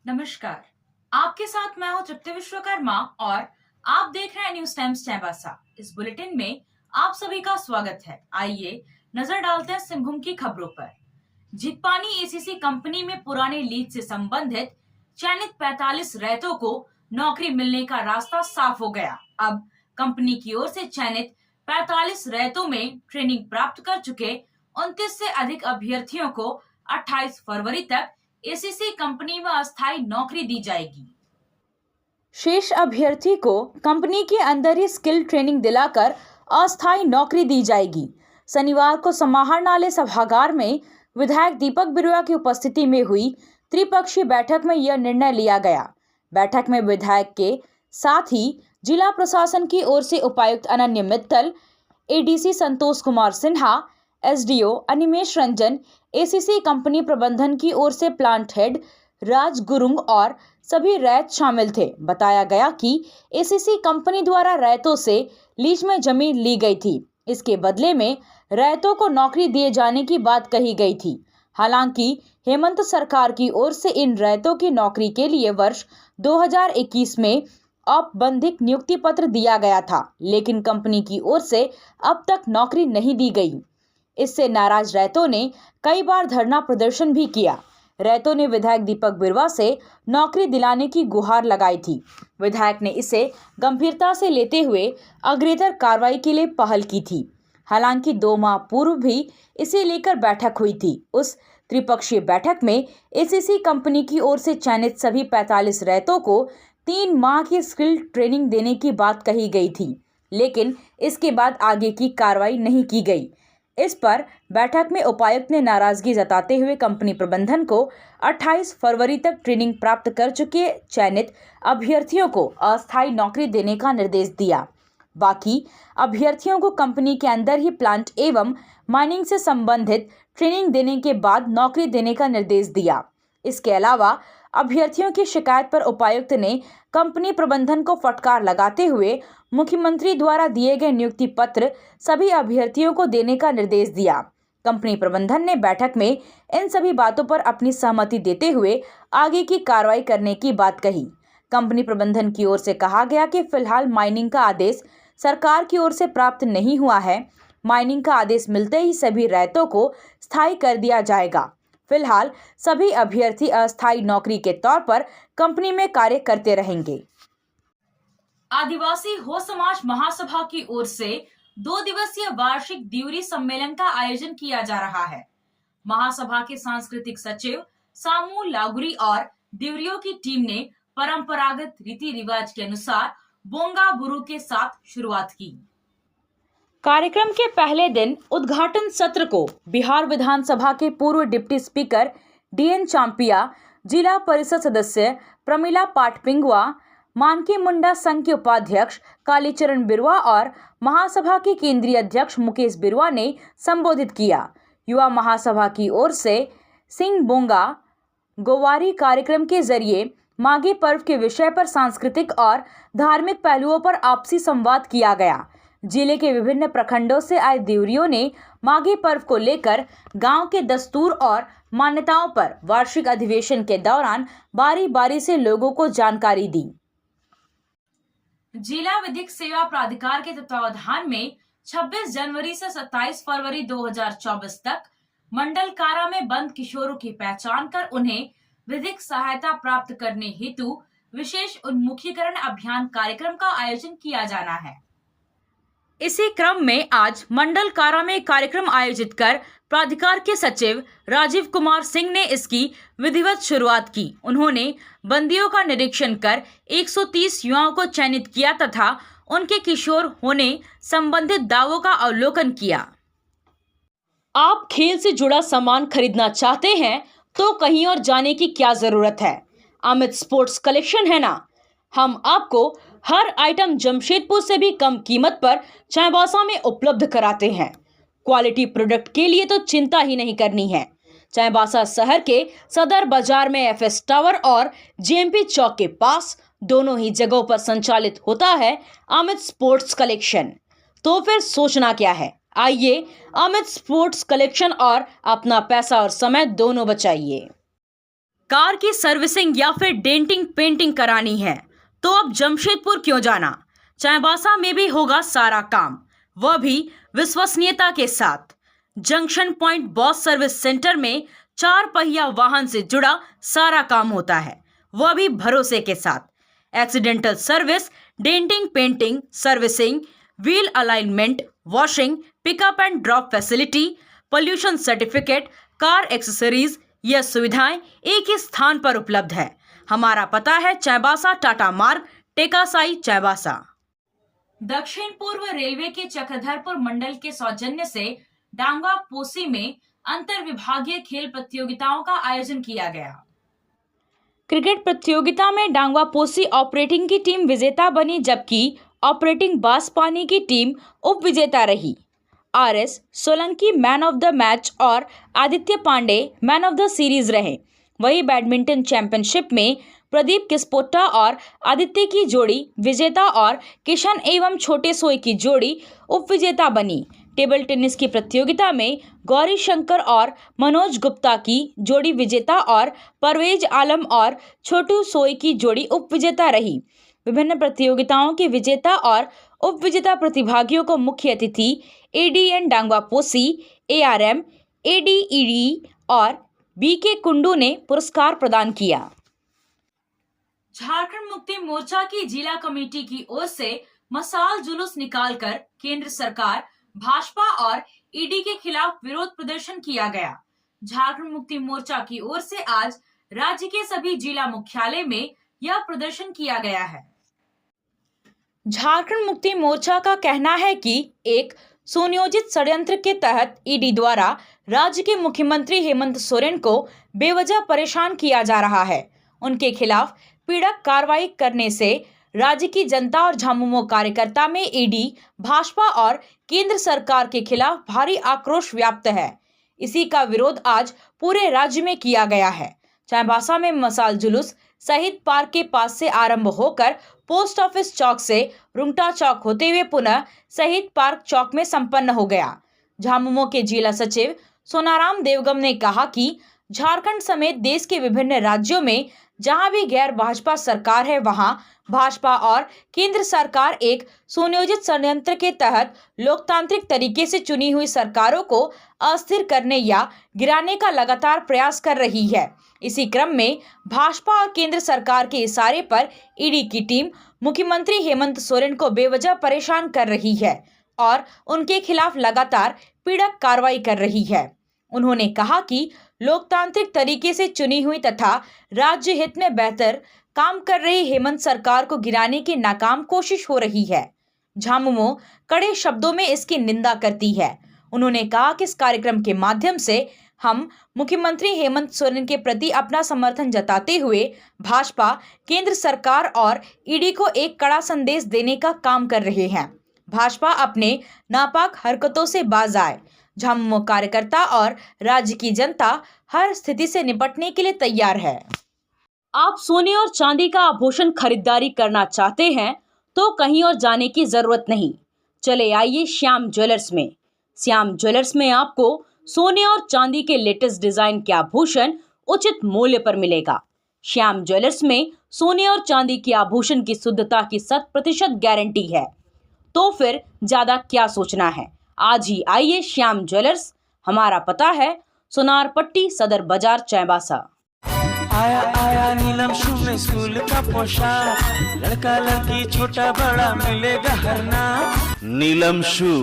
नमस्कार। आपके साथ मैं हूं तृप्ति विश्वकर्मा और आप देख रहे हैं न्यूज टाइम्स चाईबासा। इस बुलेटिन में आप सभी का स्वागत है। आइए नजर डालते हैं सिंहभूम की खबरों पर। जितपानी एसीसी कंपनी में पुराने लीज से संबंधित चयनित 45 रैयतों को नौकरी मिलने का रास्ता साफ हो गया। अब कंपनी की ओर से चयनित 45 रैयतों में ट्रेनिंग प्राप्त कर चुके 29 से अधिक अभ्यर्थियों को 28 फरवरी तक एसीसी कंपनी में अस्थायी नौकरी दी जाएगी। शेष अभ्यर्थी को कंपनी के अंदर ही स्किल ट्रेनिंग दिलाकर अस्थायी नौकरी दी जाएगी। शनिवार को समाहरणालय सभागार में विधायक दीपक बिरुआ की उपस्थिति में हुई त्रिपक्षीय बैठक में यह निर्णय लिया गया। बैठक में विधायक के साथ ही जिला प्रशासन की ओर से उपायुक्त Ananya Mittal, ADC Santosh Kumar Sinha, SDO Animesh Ranjan, ACC company प्रबंधन की ओर से प्लांट हेड राज गुरुंग और सभी रैयत शामिल थे। बताया गया कि एसीसी कंपनी द्वारा रैयतों से लीज में जमीन ली गई थी। इसके बदले में रैयतों को नौकरी दिए जाने की बात कही गई थी। हालांकि हेमंत सरकार की ओर से इन रैयतों की नौकरी के लिए वर्ष 2021 में औपबंधिक नियुक्ति पत्र दिया गया था, लेकिन कंपनी की ओर से अब तक नौकरी नहीं दी गई। इससे नाराज रैयतों ने कई बार धरना प्रदर्शन भी किया। रैयतों ने विधायक दीपक बिरुआ से नौकरी दिलाने की गुहार लगाई थी। विधायक ने इसे गंभीरता से लेते हुए अग्रेतर कार्रवाई के लिए पहल की थी। हालांकि 2 माह पूर्व भी इसे लेकर बैठक हुई थी। उस त्रिपक्षीय बैठक में एसीसी कंपनी की ओर से चयनित सभी 45 रैयतों को 3 माह की स्किल ट्रेनिंग देने की बात कही गई थी, लेकिन इसके बाद आगे की कार्रवाई नहीं की गई। इस पर बैठक में उपायुक्त ने नाराजगी जताते हुए कंपनी प्रबंधन को 28 फरवरी तक ट्रेनिंग प्राप्त कर चुके चयनित अभ्यर्थियों को अस्थायी नौकरी देने का निर्देश दिया। बाकी अभ्यर्थियों को कंपनी के अंदर ही प्लांट एवं माइनिंग से संबंधित ट्रेनिंग देने के बाद नौकरी देने का निर्देश दिया। इसके अलावा अभ्यर्थियों की शिकायत पर उपायुक्त ने कंपनी प्रबंधन को फटकार लगाते हुए मुख्यमंत्री द्वारा दिए गए नियुक्ति पत्र सभी अभ्यर्थियों को देने का निर्देश दिया। कंपनी प्रबंधन ने बैठक में इन सभी बातों पर अपनी सहमति देते हुए आगे की कार्रवाई करने की बात कही। कंपनी प्रबंधन की ओर से कहा गया कि फिलहाल माइनिंग का आदेश सरकार की ओर से प्राप्त नहीं हुआ है। माइनिंग का आदेश मिलते ही सभी रैयतों को स्थायी कर दिया जाएगा। फिलहाल सभी अभ्यर्थी अस्थायी नौकरी के तौर पर कंपनी में कार्य करते रहेंगे। आदिवासी हो समाज महासभा की ओर से 2 दिवसीय वार्षिक दिवरी सम्मेलन का आयोजन किया जा रहा है। महासभा के सांस्कृतिक सचिव सामू लागुरी और दिवरियों की टीम ने परंपरागत रीति रिवाज के अनुसार बोंगा बुरु के साथ शुरुआत की। कार्यक्रम के पहले दिन उद्घाटन सत्र को बिहार विधानसभा के पूर्व डिप्टी स्पीकर डीएन चांपिया, जिला परिषद सदस्य प्रमिला पाटपिंगुआ, मानकी मुंडा संघ के उपाध्यक्ष कालीचरण बिरुआ और महासभा के केंद्रीय अध्यक्ष मुकेश बिरुआ ने संबोधित किया। युवा महासभा की ओर से सिंह बोंगा गोवारी कार्यक्रम के जरिए माघी पर्व के विषय पर सांस्कृतिक और धार्मिक पहलुओं पर आपसी संवाद किया गया। जिले के विभिन्न प्रखंडों से आए दिवरियों ने माघी पर्व को लेकर गांव के दस्तूर और मान्यताओं पर वार्षिक अधिवेशन के दौरान बारी बारी से लोगों को जानकारी दी। जिला विधिक सेवा प्राधिकार के तत्वावधान में 26 जनवरी से 27 फरवरी 2024 तक मंडल कारा में बंद किशोरों की पहचान कर उन्हें विधिक सहायता प्राप्त करने हेतु विशेष उन्मुखीकरण अभियान कार्यक्रम का आयोजन किया जाना है। इसी क्रम में आज मंडल कारा में कार्यक्रम आयोजित कर प्राधिकार के सचिव राजीव कुमार सिंह ने इसकी विधिवत शुरुआत की। उन्होंने बंदियों का निरीक्षण कर 130 युवाओं को चयनित किया तथा उनके किशोर होने संबंधित दावों का अवलोकन किया। आप खेल से जुड़ा सामान खरीदना चाहते हैं तो कहीं और जाने की क्या जरूरत है। अमित स्पोर्ट्स कलेक्शन है ना। हम आपको हर आइटम जमशेदपुर से भी कम कीमत पर चाईबासा में उपलब्ध कराते हैं। क्वालिटी प्रोडक्ट के लिए तो चिंता ही नहीं करनी है। चाईबासा शहर के सदर बाजार में एफएस टावर और जेएमपी चौक के पास दोनों ही जगहों पर संचालित होता है अमित स्पोर्ट्स कलेक्शन। तो फिर सोचना क्या है, आइए अमित स्पोर्ट्स कलेक्शन और अपना पैसा और समय दोनों बचाइए। कार की सर्विसिंग या फिर डेंटिंग पेंटिंग करानी है तो अब जमशेदपुर क्यों जाना। चाईबासा में भी होगा सारा काम, वह भी विश्वसनीयता के साथ। Junction point boss service centre में 4 पहिया वाहन से जुड़ा सारा काम होता है, वह भी भरोसे के साथ। Accidental service, denting painting, servicing, wheel alignment, washing, pickup and drop facility, pollution certificate, car accessories, यह सुविधाएं एक ही स्थान पर उपलब्ध है। हमारा पता है चाईबासा टाटा मार्ग, टेकासाई, चाईबासा। दक्षिण पूर्व रेलवे के चक्रधरपुर मंडल के सौजन्य से डांगा पोसी में अंतर विभागीय खेल प्रतियोगिताओं का आयोजन किया गया। क्रिकेट प्रतियोगिता में डांगवा पोसी ऑपरेटिंग की टीम विजेता बनी, जबकि ऑपरेटिंग बांसपानी की टीम उप विजेता रही। RS Solanki man of the match और Aditya Pandey man of the series रहे। वहीं बैडमिंटन चैंपियनशिप में प्रदीप किस्पोट्टा और आदित्य की जोड़ी विजेता और किशन एवं छोटे सोई की जोड़ी उप विजेता बनी। टेबल टेनिस की प्रतियोगिता में गौरी शंकर और मनोज गुप्ता की जोड़ी विजेता और परवेज आलम और छोटू सोई की जोड़ी उप विजेता रही। विभिन्न प्रतियोगिताओं के विजेता और उप विजेता प्रतिभागियों को मुख्य अतिथि एडीएन डांगवा पोसी, एआरएम, एडीईडी और बीके कुंडू ने पुरस्कार प्रदान किया। झारखंड मुक्ति मोर्चा की जिला कमेटी की ओर से मसाल जुलूस निकालकर केंद्र सरकार, भाजपा और ईडी के खिलाफ विरोध प्रदर्शन किया गया। झारखंड मुक्ति मोर्चा की ओर से आज राज्य के सभी जिला मुख्यालय में यह प्रदर्शन किया गया है। झारखंड मुक्ति मोर्चा का कहना है कि एक सुनियोजित षड्यंत्र के तहत ईडी द्वारा राज्य के मुख्यमंत्री हेमंत सोरेन को बेवजह परेशान किया जा रहा है। उनके खिलाफ पीड़क कार्रवाई करने से राज्य की जनता और झामुमो कार्यकर्ता में ईडी, भाजपा और केंद्र सरकार के खिलाफ भारी आक्रोश व्याप्त है। इसी का विरोध आज पूरे राज्य में किया गया है। चाईबासा में मसाल जुलूस शहीद पार्क के पास से आरंभ होकर पोस्ट ऑफिस चौक से रुंगटा चौक होते हुए पुनः शहीद पार्क चौक में संपन्न हो गया। झामुमो के जिला सचिव सोनाराम देवगम ने कहा कि झारखंड समेत देश के विभिन्न राज्यों में जहां भी गैर भाजपा सरकार है, वहां भाजपा और केंद्र सरकार एक सुनियोजित षड्यंत्र के तहत लोकतांत्रिक तरीके से चुनी हुई सरकारों को अस्थिर करने या गिराने का लगातार प्रयास कर रही है। इसी क्रम में भाजपा और केंद्र सरकार के इशारे पर ईडी की टीम मुख्यमंत्री हेमंत सोरेन को बेवजह परेशान कर रही है और उनके खिलाफ लगातार पीड़क कार्रवाई कर रही है। उन्होंने कहा कि लोकतांत्रिक तरीके से चुनी हुई तथा राज्य हित में बेहतर काम कर रही हेमंत सरकार को गिराने की नाकाम कोशिश हो रही है। झामुमो कड़े शब्दों में इसकी निंदा करती है। उन्होंने कहा कि इस कार्यक्रम के माध्यम से हम मुख्यमंत्री हेमंत सोरेन के प्रति अपना समर्थन जताते हुए भाजपा, केंद्र सरकार और ईडी को एक कड़ा संदेश देने का काम कर रहे हैं। भाजपा अपने नापाक हरकतों से बाज आए। झामुमो कार्यकर्ता और राज्य की जनता हर स्थिति से निपटने के लिए तैयार है। आप सोने और चांदी का आभूषण खरीदारी करना चाहते हैं तो कहीं और जाने की जरूरत नहीं। चले आइए श्याम ज्वेलर्स में। श्याम ज्वेलर्स में आपको सोने और चांदी के लेटेस्ट डिजाइन के आभूषण उचित मूल्य पर मिलेगा। श्याम ज्वेलर्स में सोने और चांदी के आभूषण की शुद्धता की 100% गारंटी है। तो फिर ज्यादा क्या सोचना है, आज ही आइए श्याम ज्वेलर्स। हमारा पता है सोनार पट्टी, सदर बाजार, चाईबासा। आया आया नीलम शू में स्कूल का पोशाक, लड़का लड़की छोटा बड़ा मिलेगा हर नाम। नीलम शू,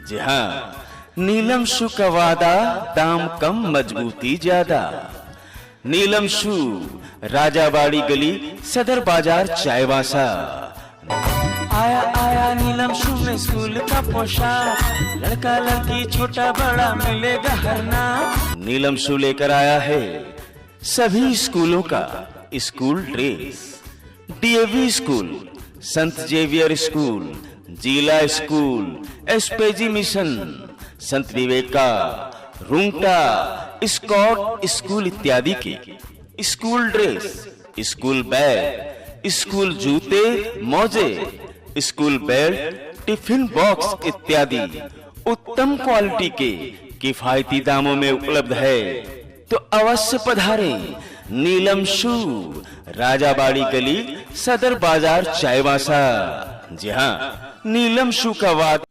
जी हाँ, नीलम शू का वादा, दाम कम मजबूती ज्यादा। नीलम शू, राजाबाड़ी गली, सदर बाजार, चाईबासा। आया आया नीलम शू में स्कूल का पोशाक, लड़का लड़की छोटा बड़ा मिलेगा हर नाम। नीलम शू लेकर आया है सभी स्कूलों का स्कूल ड्रेस। डीएवी स्कूल, संत जेवियर स्कूल, जिला स्कूल, एसपीजी मिशन, संत विवेका, रुंगटा, स्कॉट स्कूल इत्यादि के school dress, school bag, school जूते, मोजे, स्कूल बेल्ट, टिफिन बॉक्स इत्यादि उत्तम क्वालिटी के किफायती दामों में उपलब्ध है। तो अवश्य पधारें नीलम शू, राजाबाड़ी गली, सदर बाजार, चाईबासा। जी हाँ, नीलम शू का वाद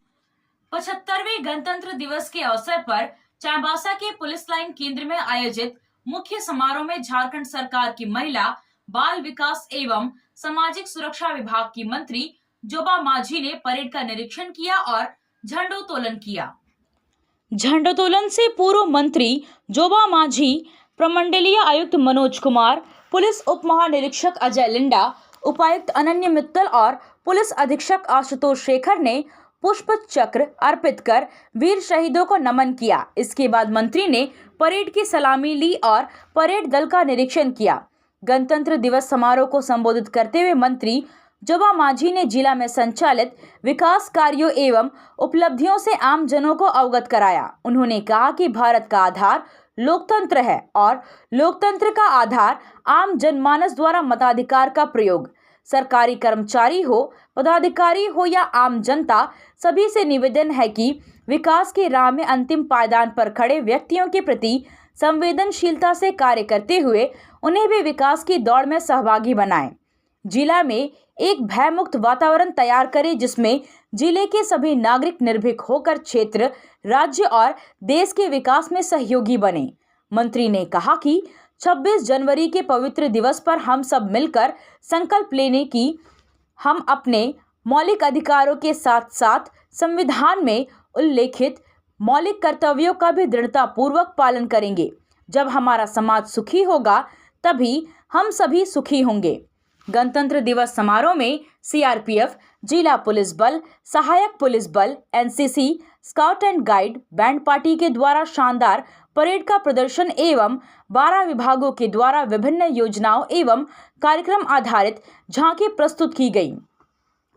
75वें गणतंत्र दिवस के अवसर पर चाईबासा के पुलिस लाइन केंद्र में आयोजित मुख्य समारोह में झारखंड सरकार की महिला, बाल विकास एवं सामाजिक सुरक्षा विभाग की मंत्री जोबा माझी ने परेड का निरीक्षण किया और झंडोत्तोलन किया। झंडोत्तोलन से पूर्व मंत्री जोबा माझी, प्रमंडलीय आयुक्त मनोज कुमार, पुलिस उप महानिरीक्षक अजय लिंडा, उपायुक्त अनन्य मित्तल और पुलिस अधीक्षक आशुतोष शेखर ने पुष्प चक्र अर्पित कर वीर शहीदों को नमन किया। इसके बाद मंत्री ने परेड की सलामी ली और परेड दल का निरीक्षण किया। गणतंत्र दिवस समारोह को संबोधित करते हुए मंत्री जोबा माझी ने जिला में संचालित विकास कार्यों एवं उपलब्धियों से आम जनों को अवगत कराया। उन्होंने कहा कि भारत का आधार लोकतंत्र है और लोकतंत्र का आधार आम जनमानस द्वारा मताधिकार का प्रयोग। सरकारी कर्मचारी हो, पदाधिकारी हो या आम जनता, सभी से निवेदन है कि विकास की राह में अंतिम पायदान पर खड़े व्यक्तियों के प्रति संवेदनशीलता से कार्य करते हुए उन्हें भी विकास की दौड़ में सहभागी बनाएं। जिला में एक भयमुक्त वातावरण तैयार करें जिसमें जिले के सभी नागरिक निर्भीक होकर क्षेत्र, राज्य और देश के विकास में सहयोगी बने। मंत्री ने कहा कि 26 जनवरी के पवित्र दिवस पर हम सब मिलकर संकल्प लेने की हम अपने मौलिक अधिकारों के साथ साथ संविधान में उल्लेखित मौलिक कर्तव्यों का भी दृढ़तापूर्वक पालन करेंगे। जब हमारा समाज सुखी होगा तभी हम सभी सुखी होंगे। गणतंत्र दिवस समारोह में सीआरपीएफ, जिला पुलिस बल, सहायक पुलिस बल, NCC, scout and guide, band party के द्वारा शानदार परेड का प्रदर्शन एवं 12 विभागों के द्वारा विभिन्न योजनाओं एवं कार्यक्रम आधारित झांकी प्रस्तुत की गई।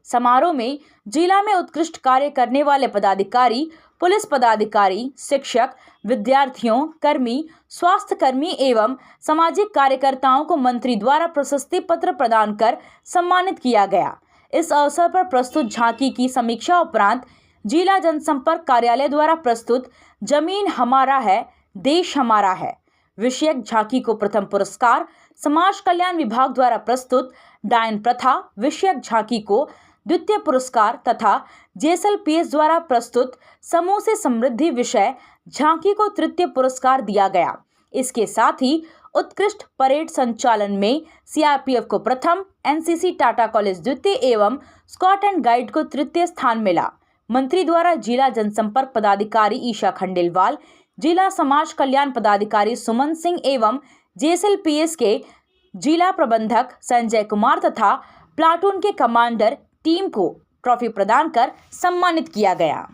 समारोह में जिला में उत्कृष्ट कार्य करने वाले पदाधिकारी, पुलिस पदाधिकारी, शिक्षक, विद्यार्थियों, कर्मी, स्वास्थ्य कर्मी एवं सामाजिक कार्यकर्ताओं को मंत्री द्वारा प्रशस्ति पत्र प्रदान कर सम्मानित किया गया। इस अवसर पर प्रस्तुत झांकी की समीक्षा उपरांत जिला जनसंपर्क कार्यालय द्वारा प्रस्तुत जमीन हमारा है, देश हमारा है विषयक झांकी को प्रथम पुरस्कार, समाज कल्याण विभाग द्वारा प्रस्तुत डायन प्रथा विषयक झांकी को द्वितीय पुरस्कार तथा जेएसएलपीएस द्वारा प्रस्तुत समूह से समृद्धि विषय झांकी को तृतीय पुरस्कार दिया गया। इसके साथ ही उत्कृष्ट परेड संचालन में सीआरपीएफ को प्रथम, एनसीसी टाटा कॉलेज द्वितीय एवं स्काउट एंड गाइड को तृतीय स्थान मिला। मंत्री द्वारा जिला जनसंपर्क पदाधिकारी ईशा खंडेलवाल, जिला समाज कल्याण पदाधिकारी सुमन सिंह एवं जेएसएलपीएस के जिला प्रबंधक संजय कुमार तथा प्लाटून के कमांडर टीम को ट्रॉफी प्रदान कर सम्मानित किया गया।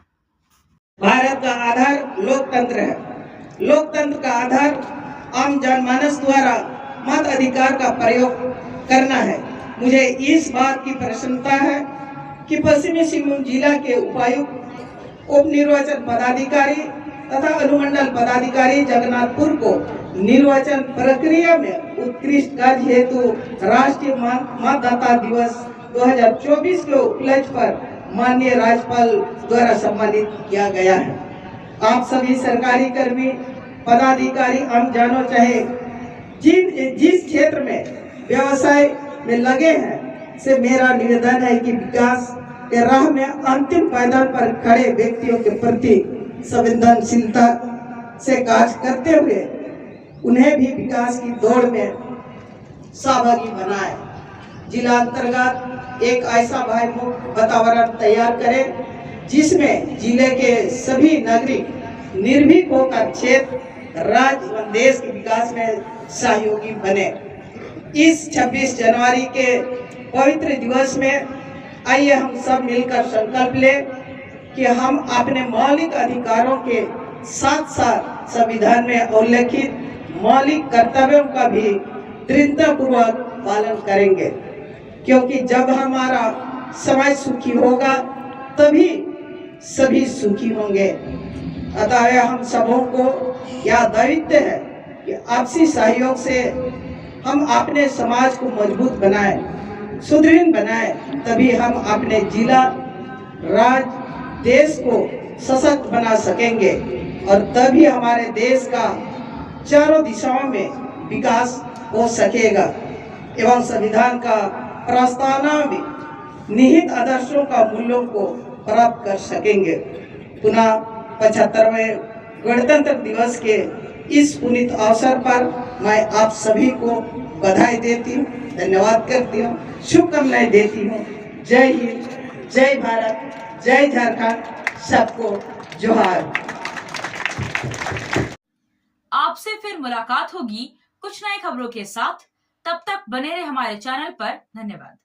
भारत का आधार लोकतंत्र है। लोकतंत्र का आधार आम जनमानस द्वारा मत अधिकार का प्रयोग करना है। मुझे इस बात की प्रसन्नता है कि पश्चिमी सिंहभूम जिला के उपायुक्त, उप निर्वाचन पदाधिकारी तथा अनुमंडल पदाधिकारी जगन्नाथपुर को निर्वाचन प्रक्रिया में उत्कृष्ट कार्य हेतु राष्ट्रीय मतदाता दिवस 2024 के उपलक्ष्य पर माननीय राज्यपाल द्वारा सम्मानित किया गया है। आप सभी सरकारी कर्मी, पदाधिकारी, आम जानो चाहे जिस क्षेत्र में व्यवसाय में लगे हैं, से मेरा निवेदन है कि विकास के राह में अंतिम पायदान पर खड़े व्यक्तियों के प्रति संवेदनशीलता से कार्य करते हुए उन्हें भी विकास की दौड़ में सहभागी बनाए। जिला अंतर्गत एक ऐसा भयमुक्त वातावरण तैयार करें जिसमें जिले के सभी नागरिक निर्भीक होकर क्षेत्र, राज्य एवं देश के विकास में सहयोगी बने। इस 26 जनवरी के पवित्र दिवस में आइए हम सब मिलकर संकल्प लें कि हम अपने मौलिक अधिकारों के साथ साथ संविधान में उल्लेखित मौलिक कर्तव्यों का भी दृढ़तापूर्वक पालन करेंगे, क्योंकि जब हमारा समाज सुखी होगा तभी सभी सुखी होंगे। अतः हम सबों को यह दायित्व है कि आपसी सहयोग से हम अपने समाज को मजबूत बनाएं, सुदृढ़ बनाएं, तभी हम अपने जिला, राज्य, देश को सशक्त बना सकेंगे और तभी हमारे देश का चारों दिशाओं में विकास हो सकेगा एवं संविधान का प्रस्तावना में निहित आदर्शों का मूल्यों को प्राप्त कर सकेंगे। पुनः 75वें गणतंत्र दिवस के इस पुनीत अवसर पर मैं आप सभी को बधाई देती हूँ, धन्यवाद करती हूँ, शुभकामनाएं देती हूँ। जय हिंद, जय भारत, जय झारखंड, सबको जोहार। आपसे फिर मुलाकात होगी कुछ नई खबरों के साथ। तब तक बने रहे हमारे चैनल पर। धन्यवाद।